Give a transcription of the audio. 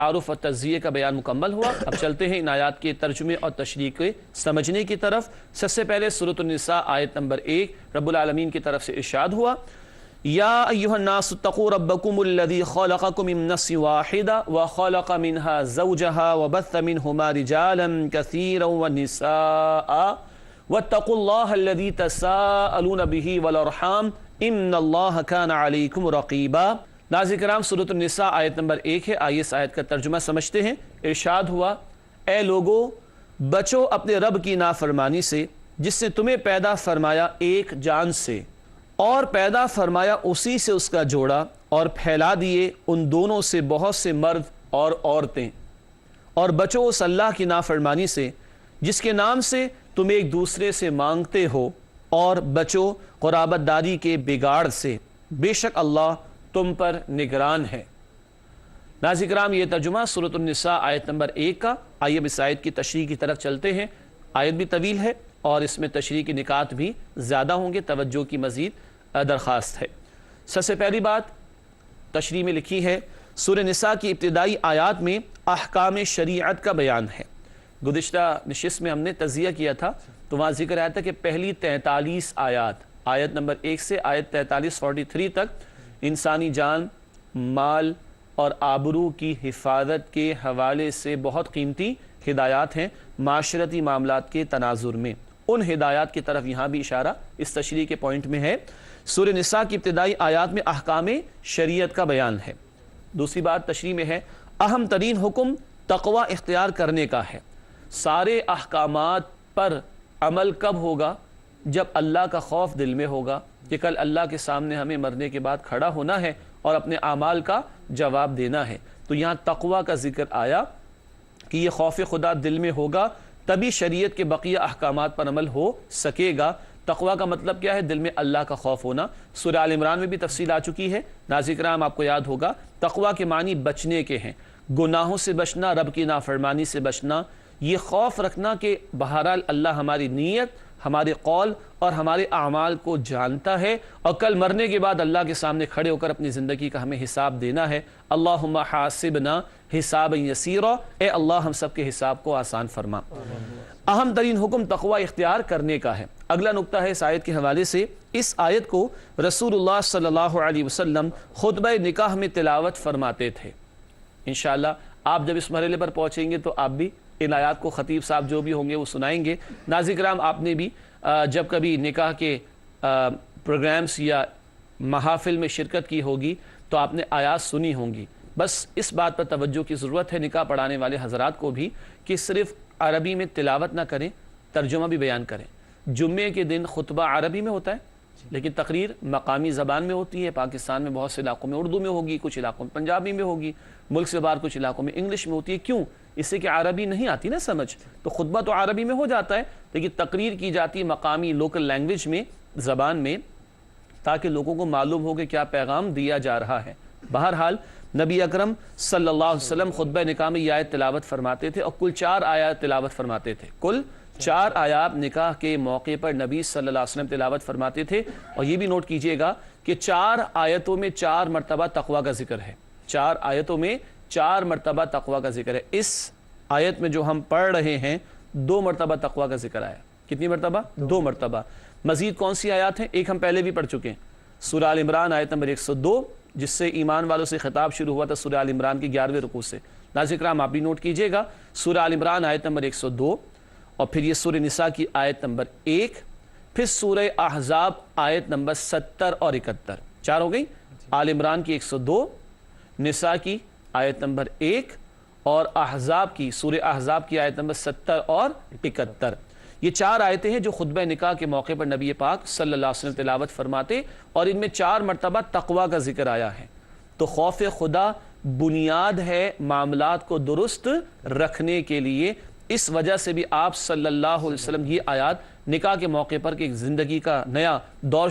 तारुफ और तज़किये का बयान मुकम्मल हुआ। अब चलते हैं इन आयात के तर्जुमे और तशरीह के समझने की तरफ। सबसे पहले सूरत निसा आयत नंबर 1 रब्बुल आलमीन की तरफ से इरशाद हुआ, या अय्युहन्नास इत्तक़ू रब्बकुमुल्लज़ी ख़लक़कुम मिन नफ़्सिन वाहिदा व ख़लक़ मिनहा ज़ौजहा व बस्स मिनहुमा रिजालन कसीरन व निसाअ वत्तक़ुल्लाहल्लज़ी तसाअलून बिही वल अरहाम इन्नल्लाह काना अलैकुम रक़ीबा। नाज़रीन किराम, सूरत निसा आयत नंबर 1 है। आइए इस आयत का तर्जुमा समझते हैं। इरशाद हुआ, ए लोगो बचो अपने रब की नाफरमानी से जिसने तुम्हें पैदा फरमाया एक जान से और पैदा फरमाया उसी से उसका जोड़ा और फैला दिए उन दोनों से बहुत से मर्द और औरतें। और बचो उस अल्लाह की नाफरमानी से जिसके नाम से तुम एक दूसरे से मांगते हो, और बचो क़ुराबतदारी के बिगाड़ से, बेशक अल्लाह तुम पर निगरान है। नाज़रीन किराम, ये तर्जुमा सूरत निसा आयत नंबर 1 का। आइए इस आयत की तशरीह की तरफ चलते हैं। आयत भी तवील है और इसमें तशरीह के निकात भी ज़्यादा होंगे, तवज्जो की मज़ीद दरख्वास्त है। सबसे पहली बात तशरीह में लिखी है, सूरह निसा की इब्तिदाई आयात में अहकाम शरीयत का बयान है। गुज़िश्ता नशिस्त में हमने तज़किया किया था तो वहाँ जिक्र आया था कि पहली 43 आयत, आयत नंबर 1 से आयत 43 तक इंसानी जान, माल और आबरू की हिफाजत के हवाले से बहुत कीमती हिदायत हैं माशरती मामलात के तनाजुर में। उन हिदायत की तरफ यहाँ भी इशारा इस तशरीह के पॉइंट में है। सूरह निसा की इब्तिदाई आयात में अहकाम शरीयत का बयान है। दूसरी बात तशरीह में है, अहम तरीन हुक्म तक़वा इख्तियार करने का है। सारे अहकामात पर अमल कब होगा? जब अल्लाह का खौफ दिल में होगा कि कल अल्लाह के सामने हमें मरने के बाद खड़ा होना है और अपने आमाल का जवाब देना है। तो यहाँ तक़वा का जिक्र आया कि ये खौफ खुदा दिल में होगा तभी शरीयत के बकिया अहकामात पर अमल हो सकेगा। तक़वा का मतलब क्या है? दिल में अल्लाह का खौफ होना। सूरह आल इमरान में भी तफसील आ चुकी है। नाज़रीन किराम, आपको याद होगा तक़वा के मानी बचने के हैं, गुनाहों से बचना, रब की नाफरमानी से बचना, ये खौफ रखना कि बहरहाल अल्लाह हमारी नीयत, हमारे कौल और हमारे अमाल को जानता है और कल मरने के बाद अल्लाह के सामने खड़े होकर अपनी ज़िंदगी का हमें हिसाब देना है। अल्लाहुम्मा हासिबना हिसाबन यसीरा, ए अल्लाह हम सब के हिसाब को आसान फरमा। अहम तरीन हुक्म तक़वा इख्तियार करने का है। अगला नुक्ता है इस आयत के हवाले से, इस आयत को रसूलुल्लाह सल्लल्लाहु अलैहि वसल्लम खुतबा निकाह में तिलावत फरमाते थे। इंशाअल्लाह आप जब इस मरहले पर पहुँचेंगे तो आप भी इन आयात को ख़तीब साहब जो भी होंगे वो सुनाएंगे। नाज़रीन किराम, आपने भी जब कभी निकाह के प्रोग्राम्स या महाफिल में शिरकत की होगी तो आपने आयात सुनी होंगी। बस इस बात पर तवज्जो की ज़रूरत है निकाह पढ़ाने वाले हज़रात को भी कि सिर्फ़ अरबी में तिलावत ना करें, तर्जुमा भी बयान करें। जुम्मे के दिन खुतबा अरबी में होता है लेकिन तकरीर मकामी ज़बान में होती है। पाकिस्तान में बहुत से इलाकों में उर्दू में होगी, कुछ इलाकों में पंजाबी में होगी, मुल्क से बाहर कुछ इलाकों में इंग्लिश में होती है। क्यों? इससे कि अरबी नहीं आती ना समझ, तो खुतबा तो अरबी में हो जाता है लेकिन तकरीर की जाती है मकामी लोकल लैंग्वेज में, ज़बान में, ताकि लोगों को मालूम हो कि क्या पैगाम दिया जा रहा है। बहरहाल नबी अकरम सल्लल्लाहु अलैहि वसल्लम खुतबा निकाह में ये आयत तिलावत फरमाते थे और कुल 4 आयत तिलावत फरमाते थे। कुल 4 आयात निकाह के मौके पर नबी सल्लल्लाहु अलैहि वसल्लम तिलावत फरमाते थे। और ये भी नोट कीजिएगा कि 4 आयतों में 4 मरतबा तक़वा का जिक्र है। 4 आयतों में 4 मरतबा तक़वा का जिक्र है। इस आयत में जो हम पढ़ रहे हैं 2 मरतबा तक़वा का जिक्र आया। कितनी मरतबा? 2 मरतबा। मजीद कौन सी आयत है? एक हम पहले भी पढ़ चुके हैं, सूरह आल इमरान आयत नंबर 102, जिससे ईमान वालों से खिताब शुरू हुआ था सूरह आल इमरान की 11वें रुकू से। नाज़रीन किराम, आप भी नोट कीजिएगा, सूरह आल इमरान आयत नंबर 102 और फिर ये सूरह निसा की आयत नंबर 1, फिर सूरह अहज़ाब आयत नंबर 70 और 71। 4 हो गई। आल इमरान की 102, निसा की आयत नंबर 1 और अहज़ाब की, सूरह अहज़ाब की आयत नंबर 70 और 71। ये 4 आयतें हैं जो खुतबा निकाह के मौके पर नबी पाक सल्लल्लाहु अलैहि वसल्लम तिलावत फरमाते और इनमें 4 मरतबा तक़वा का जिक्र आया है। तो खौफ खुदा बुनियाद है मामलात को दुरुस्त रखने के लिए। इस वजह से भी आप सल्लल्लाहु अलैहि वसल्लम ये आयात निकाह के मौके पर कि ज़िंदगी का नया दौर